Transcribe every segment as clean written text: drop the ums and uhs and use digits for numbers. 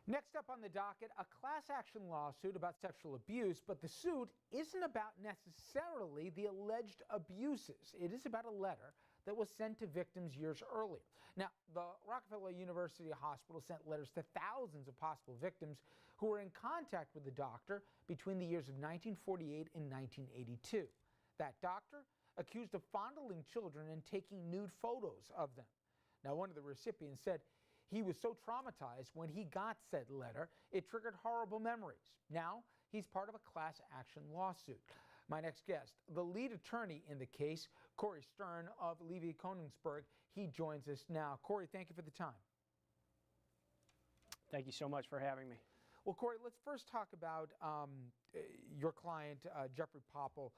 Next up on the docket, a class action lawsuit about sexual abuse, but the suit isn't about necessarily the alleged abuses. It is about a letter that was sent to victims years earlier. Now, the Rockefeller University Hospital sent letters to thousands of possible victims who were in contact with the doctor between the years of 1948 and 1982. That doctor accused of fondling children and taking nude photos of them. Now, one of the recipients said he was so traumatized when he got said letter, it triggered horrible memories. Now, he's part of a class action lawsuit. My next guest, the lead attorney in the case, Stern of Levy Konigsberg, he joins us now. Corey, thank you for the time. Thank you so much for having me. Well, Corey, let's first talk about your client, Jeffrey Popple.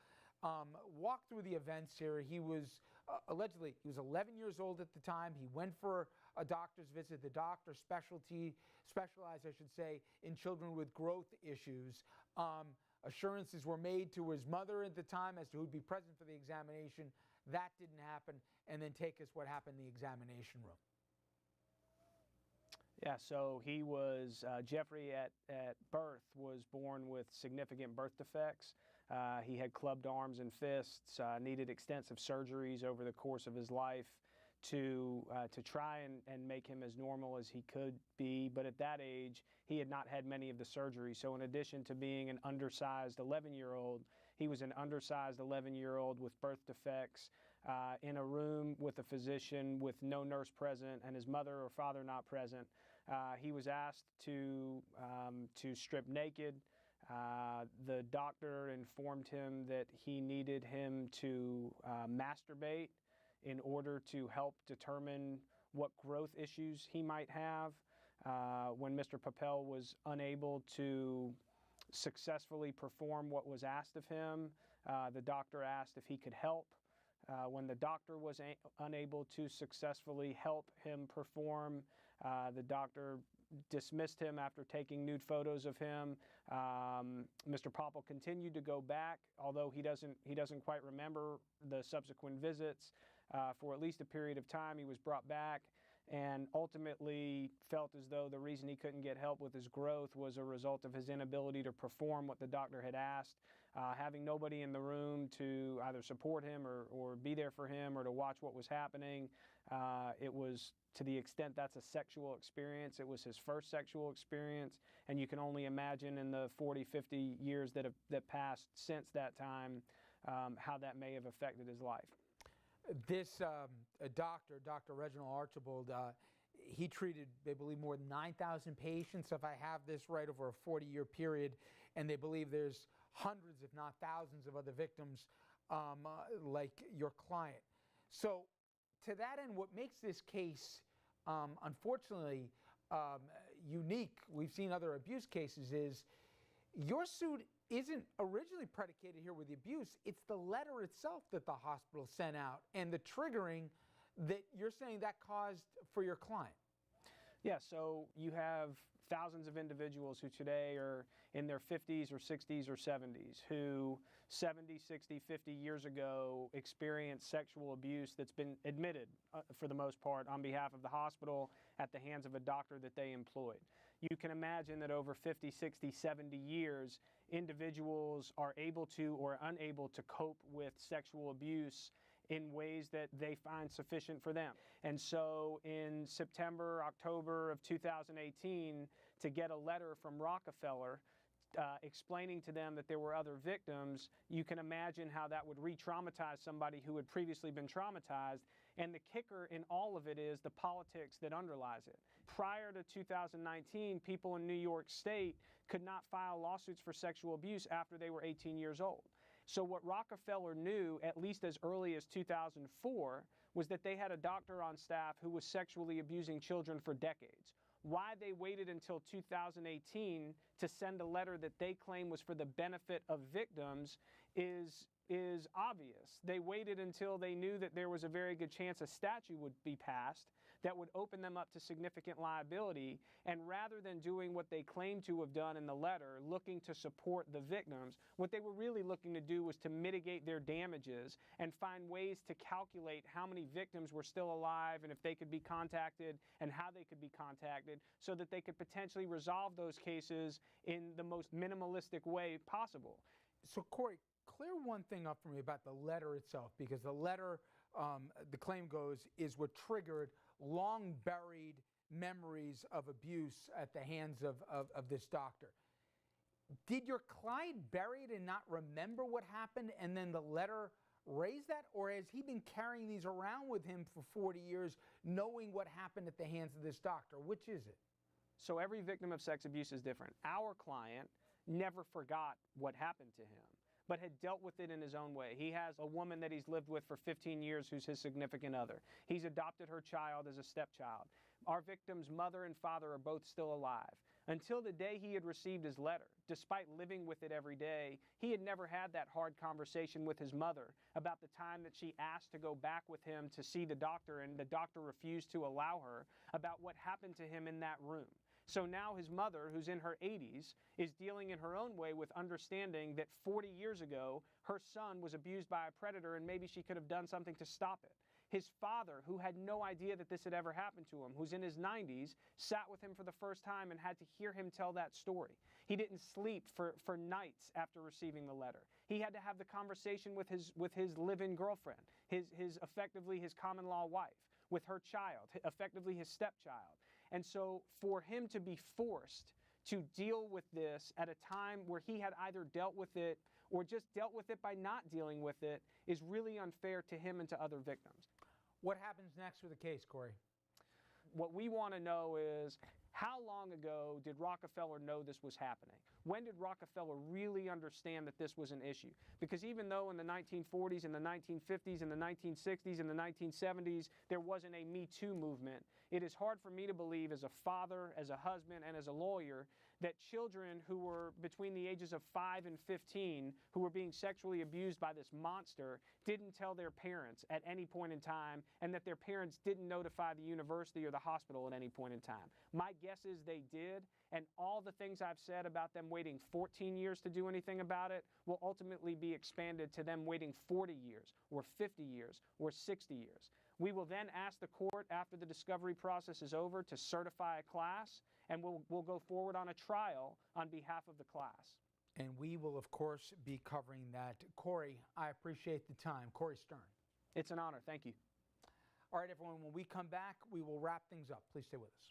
Walk through the events here. He was allegedly, he was 11 years old at the time. He went for a doctor's visit. The doctor specialized, I should say, in children with growth issues. Assurances were made to his mother at the time as to who'd be present for the examination. That didn't happen. And then take us what happened in the examination room. Yeah, so he was, Jeffrey at birth was born with significant birth defects. He had clubbed arms and fists, needed extensive surgeries over the course of his life to try and make him as normal as he could be. But at that age, he had not had many of the surgeries. So in addition to being an undersized 11-year-old, he was an undersized 11-year-old with birth defects in a room with a physician with no nurse present and his mother or father not present. He was asked to strip naked. The doctor informed him that he needed him to masturbate in order to help determine what growth issues he might have. When Mr. Popple was unable to successfully perform what was asked of him, the doctor asked if he could help. When the doctor was unable to successfully help him perform, the doctor dismissed him after taking nude photos of him. Mr. Popple continued to go back, although he doesn't quite remember the subsequent visits. For at least a period of time, he was brought back and ultimately felt as though the reason he couldn't get help with his growth was a result of his inability to perform what the doctor had asked. Having nobody in the room to either support him or be there for him or to watch what was happening, it was, to the extent that's a sexual experience, it was his first sexual experience, and you can only imagine in the 40, 50 years that passed since that time, how that may have affected his life. This Dr. Reginald Archibald, he treated, they believe, more than 9,000 patients, if I have this right, over a 40-year period, and they believe there's hundreds, if not thousands, of other victims like your client. So to that end, what makes this case, unfortunately, unique, we've seen other abuse cases, is your suit isn't originally predicated here with the abuse. It's the letter itself that the hospital sent out and the triggering that you're saying that caused for your client. Yeah, so you have thousands of individuals who today are in their 50s or 60s or 70s who 70, 60, 50 years ago experienced sexual abuse that's been admitted, for the most part, on behalf of the hospital at the hands of a doctor that they employed. You can imagine that over 50, 60, 70 years, individuals are able to or unable to cope with sexual abuse in ways that they find sufficient for them. And so in September, October of 2018, to get a letter from Rockefeller explaining to them that there were other victims, you can imagine how that would re-traumatize somebody who had previously been traumatized. And the kicker in all of it is the politics that underlies it. Prior to 2019, people in New York State could not file lawsuits for sexual abuse after they were 18 years old. So what Rockefeller knew, at least as early as 2004, was that they had a doctor on staff who was sexually abusing children for decades. Why they waited until 2018 to send a letter that they claim was for the benefit of victims is obvious. They waited until they knew that there was a very good chance a statute would be passed that would open them up to significant liability. And rather than doing what they claimed to have done in the letter, looking to support the victims, what they were really looking to do was to mitigate their damages and find ways to calculate how many victims were still alive and if they could be contacted and how they could be contacted, so that they could potentially resolve those cases in the most minimalistic way possible. So, Corey, clear one thing up for me about the letter itself, because the letter, the claim goes, is what triggered long buried memories of abuse at the hands of this doctor. Did your client bury it and not remember what happened, and then the letter raised that? Or has he been carrying these around with him for 40 years, knowing what happened at the hands of this doctor? Which is it? So every victim of sex abuse is different. Our client never forgot what happened to him, but had dealt with it in his own way. He has a woman that he's lived with for 15 years who's his significant other. He's adopted her child as a stepchild. Our victim's mother and father are both still alive. Until the day he had received his letter, despite living with it every day, he had never had that hard conversation with his mother about the time that she asked to go back with him to see the doctor, and the doctor refused to allow her, about what happened to him in that room. So now his mother, who's in her 80s, is dealing in her own way with understanding that 40 years ago, her son was abused by a predator and maybe she could have done something to stop it. His father, who had no idea that this had ever happened to him, who's in his 90s, sat with him for the first time and had to hear him tell that story. He didn't sleep for nights after receiving the letter. He had to have the conversation with his live-in girlfriend, effectively his common-law wife, with her child, effectively his stepchild. And so for him to be forced to deal with this at a time where he had either dealt with it or just dealt with it by not dealing with it is really unfair to him and to other victims. What happens next with the case, Corey? What we want to know is, how long ago did Rockefeller know this was happening? When did Rockefeller really understand that this was an issue? Because even though in the 1940s, in the 1950s, in the 1960s, in the 1970s, there wasn't a Me Too movement, it is hard for me to believe, as a father, as a husband, and as a lawyer, that children who were between the ages of 5 and 15, who were being sexually abused by this monster, didn't tell their parents at any point in time, and that their parents didn't notify the university or the hospital at any point in time. My guess is they did, and all the things I've said about them waiting 14 years to do anything about it will ultimately be expanded to them waiting 40 years, or 50 years, or 60 years. We will then ask the court, after the discovery process is over, to certify a class, and we'll go forward on a trial on behalf of the class. And we will, of course, be covering that. Corey, I appreciate the time. Corey Stern. It's an honor. Thank you. All right, everyone, when we come back, we will wrap things up. Please stay with us.